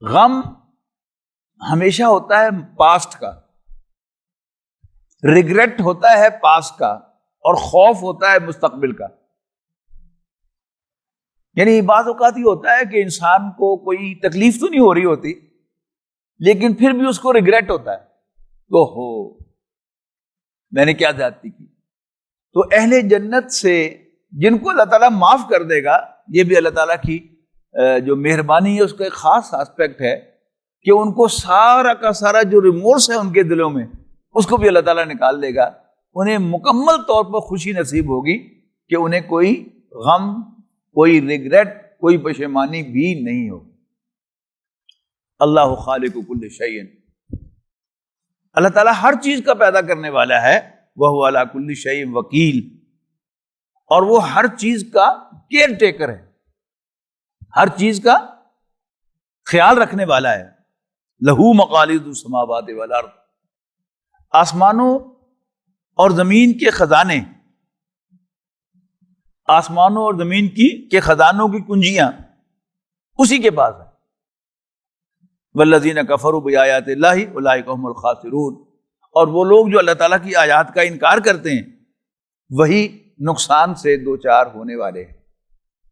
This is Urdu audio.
غم ہمیشہ ہوتا ہے پاسٹ کا، ریگریٹ ہوتا ہے پاسٹ کا، اور خوف ہوتا ہے مستقبل کا۔ یعنی بعض اوقات یہ ہوتا ہے کہ انسان کو کوئی تکلیف تو نہیں ہو رہی ہوتی، لیکن پھر بھی اس کو ریگریٹ ہوتا ہے کہ ہو میں نے کیا زیادتی کی۔ تو اہل جنت سے جن کو اللہ تعالیٰ معاف کر دے گا، یہ بھی اللہ تعالیٰ کی جو مہربانی ہے اس کا ایک خاص آسپیکٹ ہے کہ ان کو سارا کا سارا جو ریمورس ہے ان کے دلوں میں، اس کو بھی اللہ تعالیٰ نکال دے گا۔ انہیں مکمل طور پر خوشی نصیب ہوگی کہ انہیں کوئی غم، کوئی ریگریٹ، کوئی پشیمانی بھی نہیں ہوگی۔ اللہ خالق کل شیء، اللہ تعالیٰ ہر چیز کا پیدا کرنے والا ہے، وَهُوَ عَلَىٰ كُلِّ شَيْءٍ وَكِيلٌ، اور وہ ہر چیز کا کیئر ٹیکر ہے، ہر چیز کا خیال رکھنے والا ہے۔ لَهُ مَقَالِيدُ السَّمَاوَاتِ وَالْأَرْضِ، آسمانوں اور زمین کے خزانے، آسمانوں اور زمین کے خزانوں کی کنجیاں اسی کے پاس ہیں۔ وَالَّذِينَ كَفَرُوا بِآيَاتِ اللَّهِ أُولَٰئِكَ هُمُ الْخَاسِرُونَ، اور وہ لوگ جو اللہ تعالیٰ کی آیات کا انکار کرتے ہیں وہی نقصان سے دوچار ہونے والے ہیں۔